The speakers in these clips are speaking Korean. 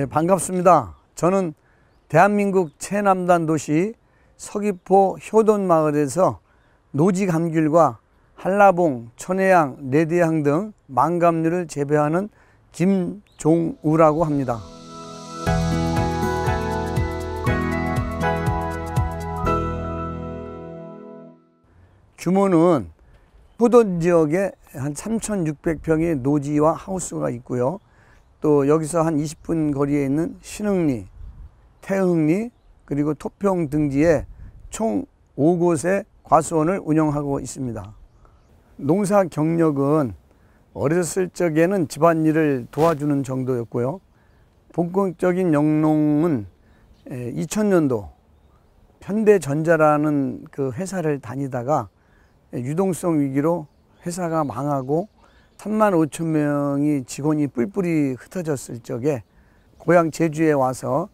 반갑습니다. 저는 대한민국 최남단 도시 서귀포 효돈마을에서 노지 감귤과 한라봉, 천혜향, 레드향 등 망감류를 재배하는 김종우라고 합니다. 규모는 효돈 지역에 한 3,600평의 노지와 하우스가 있고요. 또 여기서 한 20분 거리에 있는 신흥리, 태흥리, 그리고 토평 등지에 총 5곳의 과수원을 운영하고 있습니다. 농사 경력은 어렸을 적에는 집안일을 도와주는 정도였고요. 본격적인 영농은 2000년도 현대전자라는 그 회사를 다니다가 유동성 위기로 회사가 망하고 35,000명이 직원이 뿔뿔이 흩어졌을 적에 고향 제주에 와서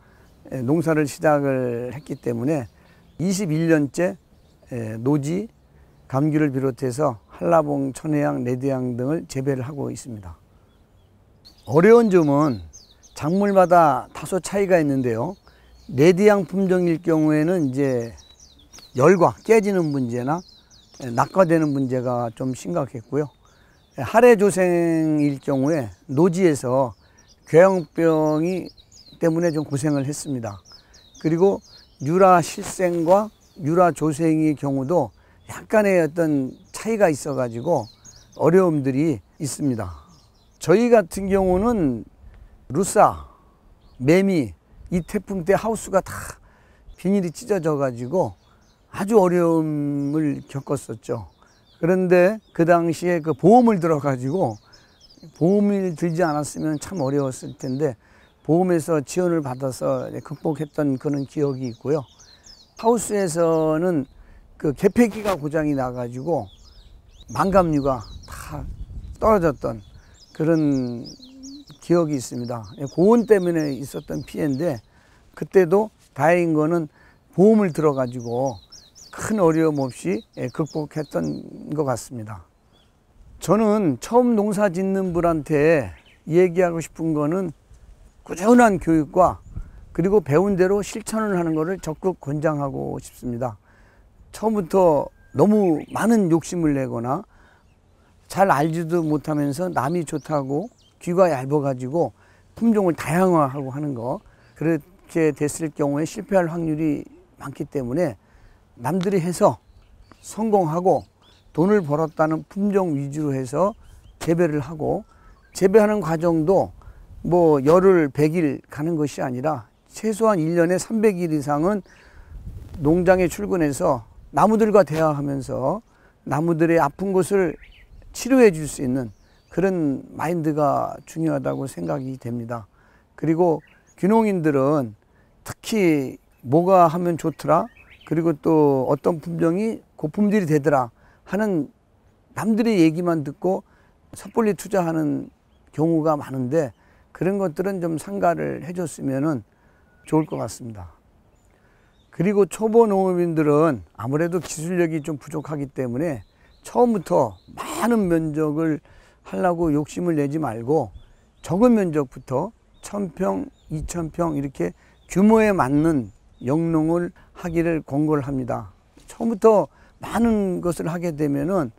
농사를 시작을 했기 때문에 21년째 노지, 감귤을 비롯해서 한라봉, 천혜향, 레드향 등을 재배를 하고 있습니다. 어려운 점은 작물마다 다소 차이가 있는데요. 레드향 품종일 경우에는 이제 열과 깨지는 문제나 낙과되는 문제가 좀 심각했고요. 하래조생일 경우에 노지에서 궤양병이 때문에 좀 고생을 했습니다. 그리고 유라실생과 유라조생의 경우도 약간의 어떤 차이가 있어 가지고 어려움들이 있습니다. 저희 같은 경우는 루사, 매미, 이 태풍 때 하우스가 다 비닐이 찢어져 가지고 아주 어려움을 겪었었죠. 그런데 그 당시에 그 보험을 들어가지고 보험을 들지 않았으면 참 어려웠을 텐데 보험에서 지원을 받아서 극복했던 그런 기억이 있고요. 하우스에서는 그 개폐기가 고장이 나가지고 망감류가 다 떨어졌던 그런 기억이 있습니다. 고온 때문에 있었던 피해인데 그때도 다행인 거는 보험을 들어가지고 큰 어려움 없이 극복했던 것 같습니다. 저는 처음 농사 짓는 분한테 얘기하고 싶은 거는 꾸준한 교육과 그리고 배운 대로 실천을 하는 것을 적극 권장하고 싶습니다. 처음부터 너무 많은 욕심을 내거나 잘 알지도 못하면서 남이 좋다고 귀가 얇아가지고 품종을 다양화하고 하는 거, 그렇게 됐을 경우에 실패할 확률이 많기 때문에 남들이 해서 성공하고 돈을 벌었다는 품종 위주로 해서 재배를 하고, 재배하는 과정도 뭐 열흘, 100일 가는 것이 아니라 최소한 1년에 300일 이상은 농장에 출근해서 나무들과 대화하면서 나무들의 아픈 곳을 치료해 줄 수 있는 그런 마인드가 중요하다고 생각이 됩니다. 그리고 귀농인들은 특히 뭐가 하면 좋더라, 그리고 또 어떤 품종이 고품질이 되더라 하는 남들의 얘기만 듣고 섣불리 투자하는 경우가 많은데 그런 것들은 좀 상가를 해줬으면 좋을 것 같습니다. 그리고 초보 농업인들은 아무래도 기술력이 좀 부족하기 때문에 처음부터 많은 면적을 하려고 욕심을 내지 말고 적은 면적부터 1000평, 2000평 이렇게 규모에 맞는 영농을 하기를 권고를 합니다. 처음부터 많은 것을 하게 되면은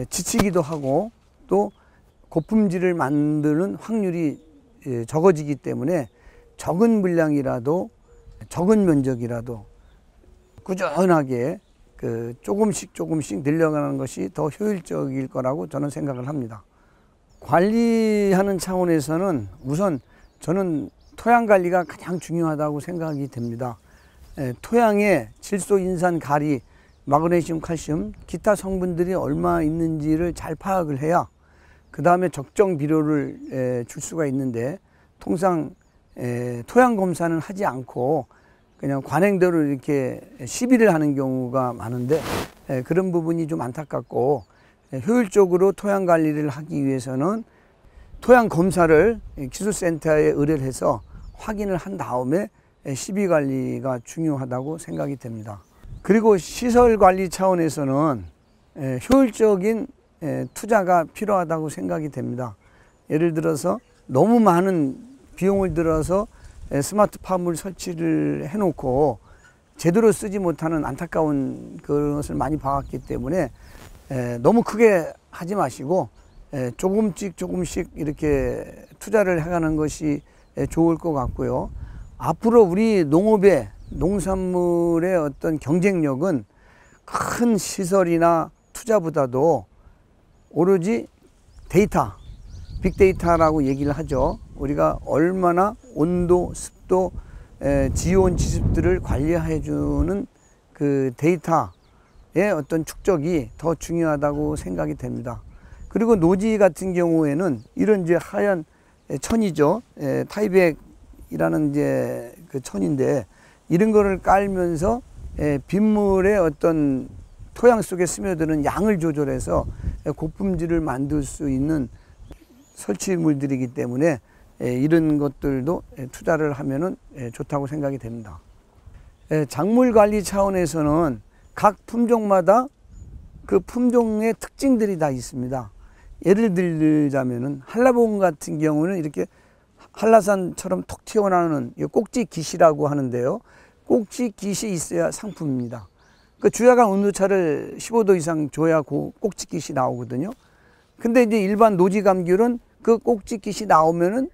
지치기도 하고 또 고품질을 만드는 확률이 적어지기 때문에 적은 물량이라도 적은 면적이라도 꾸준하게 조금씩 늘려가는 것이 더 효율적일 거라고 저는 생각을 합니다. 관리하는 차원에서는 우선 저는 토양 관리가 가장 중요하다고 생각이 됩니다. 토양에 질소, 인산, 가리, 마그네슘, 칼슘, 기타 성분들이 얼마 있는지를 잘 파악을 해야 그 다음에 적정 비료를 줄 수가 있는데 통상 토양 검사는 하지 않고 그냥 관행대로 이렇게 시비를 하는 경우가 많은데 그런 부분이 좀 안타깝고, 효율적으로 토양 관리를 하기 위해서는 토양 검사를 기술센터에 의뢰를 해서 확인을 한 다음에 시비 관리가 중요하다고 생각이 됩니다. 그리고 시설 관리 차원에서는 효율적인 투자가 필요하다고 생각이 됩니다. 예를 들어서 너무 많은 비용을 들어서 스마트팜을 설치를 해놓고 제대로 쓰지 못하는 안타까운 것을 많이 봐왔기 때문에 너무 크게 하지 마시고 조금씩 이렇게 투자를 해가는 것이 좋을 것 같고요. 앞으로 우리 농업의 농산물의 어떤 경쟁력은 큰 시설이나 투자보다도 오로지 데이터, 빅데이터라고 얘기를 하죠. 우리가 얼마나 온도, 습도, 지온 지습들을 관리해 주는 그 데이터의 어떤 축적이 더 중요하다고 생각이 됩니다. 그리고 노지 같은 경우에는 이런 이제 하얀 천이죠. 타이백이라는 이제 그 천인데 이런 거를 깔면서 빗물의 어떤 토양 속에 스며드는 양을 조절해서 고품질을 만들 수 있는 설치물들이기 때문에 이런 것들도 투자를 하면은 좋다고 생각이 됩니다. 작물 관리 차원에서는 각 품종마다 그 품종의 특징들이 다 있습니다. 예를 들자면은 한라봉 같은 경우는 이렇게 한라산처럼 톡 튀어나오는 꼭지 깃이라고 하는데요. 꼭지 깃이 있어야 상품입니다. 그 주야간 온도차를 15도 이상 줘야 꼭지 깃이 나오거든요. 근데 이제 일반 노지 감귤은 그 꼭지 깃이 나오면은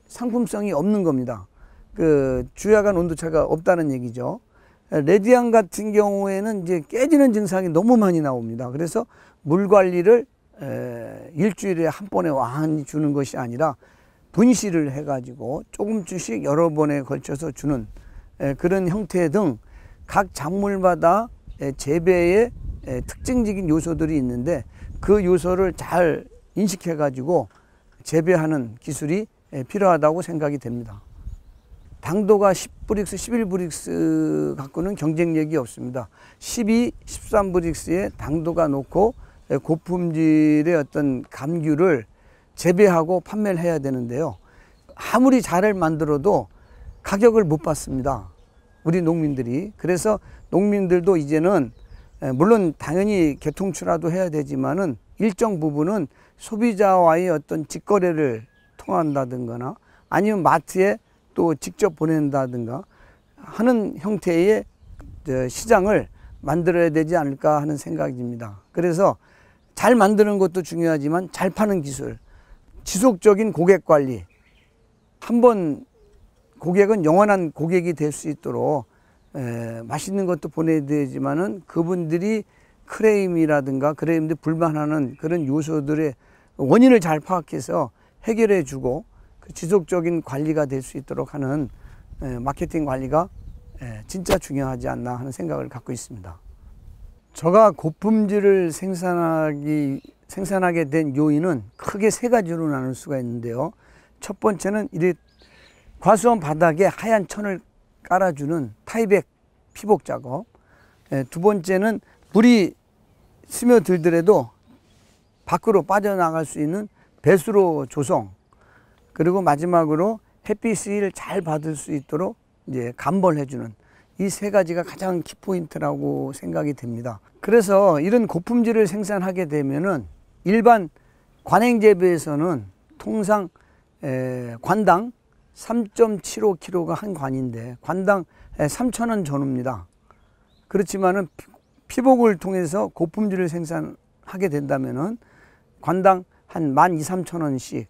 상품성이 없는 겁니다. 그 주야간 온도차가 없다는 얘기죠. 레디안 같은 경우에는 이제 깨지는 증상이 너무 많이 나옵니다. 그래서 물 관리를 일주일에 한 번에 완전히 주는 것이 아니라 분실을 해가지고 조금씩 여러 번에 걸쳐서 주는 그런 형태 등 각 작물마다 재배의 특징적인 요소들이 있는데 그 요소를 잘 인식해가지고 재배하는 기술이 필요하다고 생각이 됩니다. 당도가 10브릭스, 11브릭스 갖고는 경쟁력이 없습니다. 12, 13브릭스의 당도가 높고 고품질의 어떤 감귤을 재배하고 판매를 해야 되는데요. 아무리 잘 만들어도 가격을 못 받습니다. 우리 농민들이. 그래서 농민들도 이제는 물론 당연히 개통출하도 해야 되지만은 일정 부분은 소비자와의 어떤 직거래를 통한다든가 아니면 마트에 또 직접 보낸다든가 하는 형태의 시장을 만들어야 되지 않을까 하는 생각입니다. 그래서 잘 만드는 것도 중요하지만 잘 파는 기술, 지속적인 고객 관리, 한번 고객은 영원한 고객이 될 수 있도록 맛있는 것도 보내야 되지만은 그분들이 크레임이라든가 크레임들 불만하는 그런 요소들의 원인을 잘 파악해서 해결해 주고 그 지속적인 관리가 될 수 있도록 하는 마케팅 관리가 진짜 중요하지 않나 하는 생각을 갖고 있습니다. 저가 고품질을 생산하게 된 요인은 크게 세 가지로 나눌 수가 있는데요. 첫 번째는 이 과수원 바닥에 하얀 천을 깔아주는 타이백 피복 작업. 두 번째는 물이 스며들더라도 밖으로 빠져나갈 수 있는 배수로 조성. 그리고 마지막으로 햇빛을 잘 받을 수 있도록 이제 감벌해주는 이 세 가지가 가장 키포인트라고 생각이 됩니다. 그래서 이런 고품질을 생산하게 되면은 일반 관행 재배에서는 통상 관당 3.75kg가 한 관인데 관당 3,000원 전후입니다. 그렇지만은 피복을 통해서 고품질을 생산하게 된다면은 관당 한 12,000~13,000원씩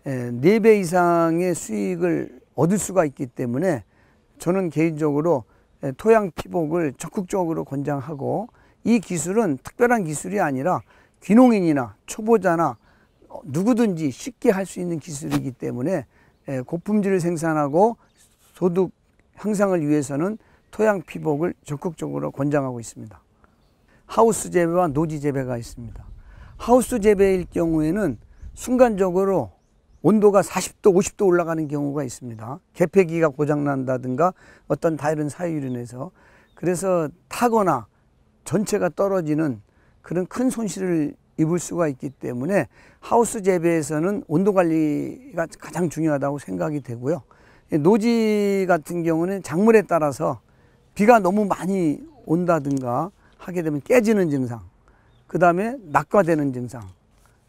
4배 이상의 수익을 얻을 수가 있기 때문에 저는 개인적으로 토양 피복을 적극적으로 권장하고 이 기술은 특별한 기술이 아니라 귀농인이나 초보자나 누구든지 쉽게 할 수 있는 기술이기 때문에 고품질을 생산하고 소득 향상을 위해서는 토양 피복을 적극적으로 권장하고 있습니다. 하우스 재배와 노지 재배가 있습니다. 하우스 재배일 경우에는 순간적으로 온도가 40도, 50도 올라가는 경우가 있습니다. 개폐기가 고장난다든가 어떤 다른 사유로 인해서 그래서 타거나 전체가 떨어지는 그런 큰 손실을 입을 수가 있기 때문에 하우스 재배에서는 온도 관리가 가장 중요하다고 생각이 되고요. 노지 같은 경우는 작물에 따라서 비가 너무 많이 온다든가 하게 되면 깨지는 증상, 그 다음에 낙과되는 증상,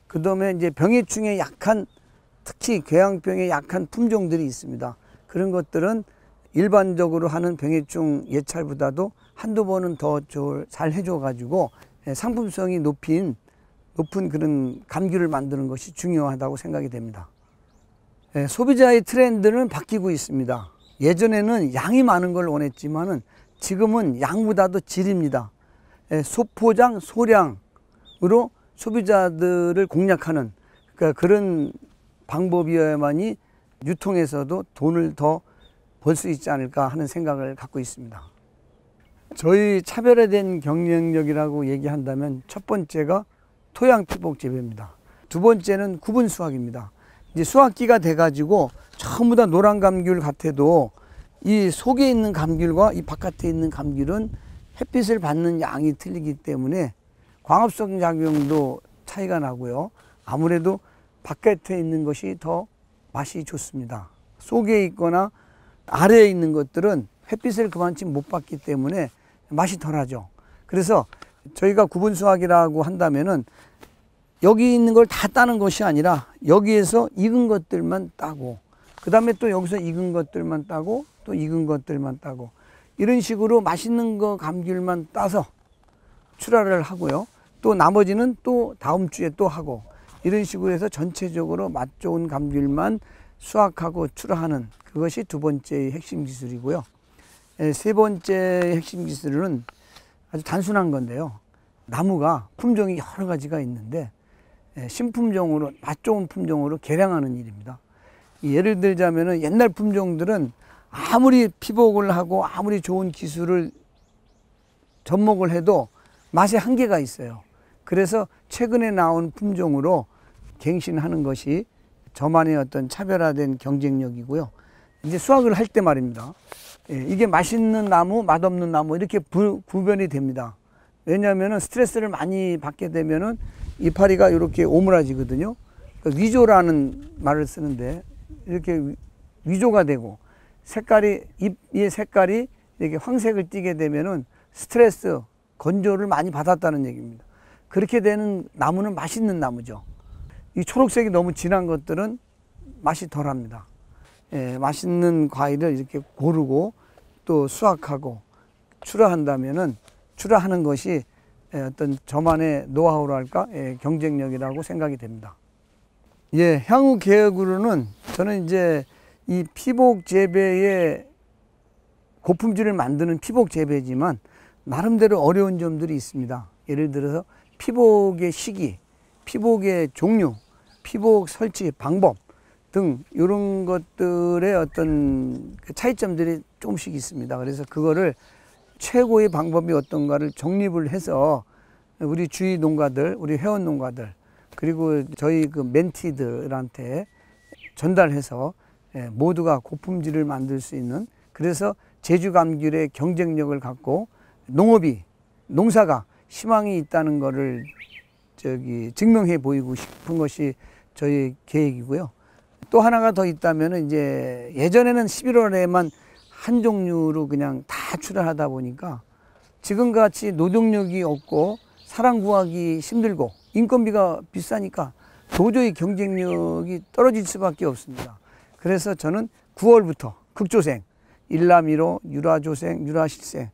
그 다음에 이제 병해충에 약한 특히 궤양병에 약한 품종들이 있습니다. 그런 것들은 일반적으로 하는 병해충 예찰보다도 한두 번은 더 잘 해줘가지고 상품성이 높은 그런 감귤을 만드는 것이 중요하다고 생각이 됩니다. 소비자의 트렌드는 바뀌고 있습니다. 예전에는 양이 많은 걸 원했지만은 지금은 양보다도 질입니다. 소포장, 소량으로 소비자들을 공략하는 그런 방법이어야만이 유통에서도 돈을 더 벌 수 있지 않을까 하는 생각을 갖고 있습니다. 저희 차별화된 경쟁력이라고 얘기한다면 첫 번째가 토양 피복 재배입니다. 두 번째는 구분 수확입니다. 이제 수확기가 돼가지고 전부 다 노란 감귤 같아도 이 속에 있는 감귤과 이 바깥에 있는 감귤은 햇빛을 받는 양이 틀리기 때문에 광합성 작용도 차이가 나고요. 아무래도 바깥에 있는 것이 더 맛이 좋습니다. 속에 있거나 아래에 있는 것들은 햇빛을 그만큼 못 받기 때문에 맛이 덜하죠. 그래서 저희가 구분 수확이라고 한다면은 여기 있는 걸 다 따는 것이 아니라 여기에서 익은 것들만 따고 그 다음에 또 여기서 익은 것들만 따고 또 익은 것들만 따고 이런 식으로 맛있는 거 감귤만 따서 출하를 하고요. 또 나머지는 또 다음 주에 또 하고 이런 식으로 해서 전체적으로 맛 좋은 감귤만 수확하고 출하하는 그것이 두 번째의 핵심 기술이고요. 세 번째 핵심 기술은 아주 단순한 건데요. 나무가 품종이 여러 가지가 있는데 신품종으로 맛 좋은 품종으로 개량하는 일입니다. 예를 들자면은 옛날 품종들은 아무리 피복을 하고 아무리 좋은 기술을 접목을 해도 맛에 한계가 있어요. 그래서 최근에 나온 품종으로 갱신하는 것이 저만의 어떤 차별화된 경쟁력이고요. 이제 수확을 할 때 말입니다. 이게 맛있는 나무, 맛없는 나무 이렇게 구별이 됩니다. 왜냐하면 스트레스를 많이 받게 되면은 이파리가 이렇게 오므라지거든요. 그러니까 위조라는 말을 쓰는데 이렇게 위조가 되고 색깔이 잎의 색깔이 이렇게 황색을 띠게 되면은 스트레스, 건조를 많이 받았다는 얘기입니다. 그렇게 되는 나무는 맛있는 나무죠. 이 초록색이 너무 진한 것들은 맛이 덜합니다. 맛있는 과일을 이렇게 고르고 또 수확하고 출하한다면은 출하하는 것이 어떤 저만의 노하우랄까 경쟁력이라고 생각이 됩니다. 향후 계획으로는 저는 이제 이 피복 재배의 고품질을 만드는 피복 재배지만 나름대로 어려운 점들이 있습니다. 예를 들어서 피복의 시기, 피복의 종류, 피복 설치 방법 등 이런 것들의 어떤 차이점들이 조금씩 있습니다. 그래서 그거를 최고의 방법이 어떤가를 정립을 해서 우리 주위 농가들, 우리 회원 농가들 그리고 저희 그 멘티들한테 전달해서 모두가 고품질을 만들 수 있는 그래서 제주 감귤의 경쟁력을 갖고 농사가 희망이 있다는 거를 증명해 보이고 싶은 것이 저희 계획이고요. 또 하나가 더 있다면 이제 예전에는 11월에만 한 종류로 그냥 다 출하하다 보니까 지금같이 노동력이 없고 사람 구하기 힘들고 인건비가 비싸니까 도저히 경쟁력이 떨어질 수밖에 없습니다. 그래서 저는 9월부터 극조생, 일라미로, 유라조생, 유라실생,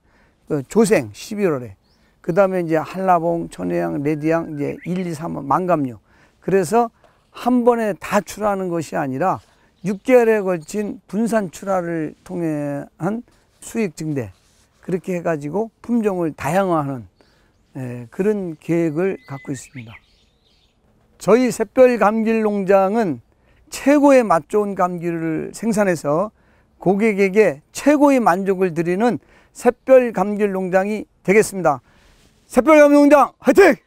조생 11월에 그 다음에 이제 한라봉, 천혜향, 레드향 이제 1, 2, 3번 망감류. 그래서 한 번에 다 출하하는 것이 아니라 6개월에 걸친 분산 출하를 통해 한 수익 증대 그렇게 해가지고 품종을 다양화하는 그런 계획을 갖고 있습니다. 저희 샛별 감귤 농장은 최고의 맛 좋은 감귤을 생산해서 고객에게 최고의 만족을 드리는 샛별 감귤 농장이 되겠습니다. 샛별 감귤 농장 화이팅!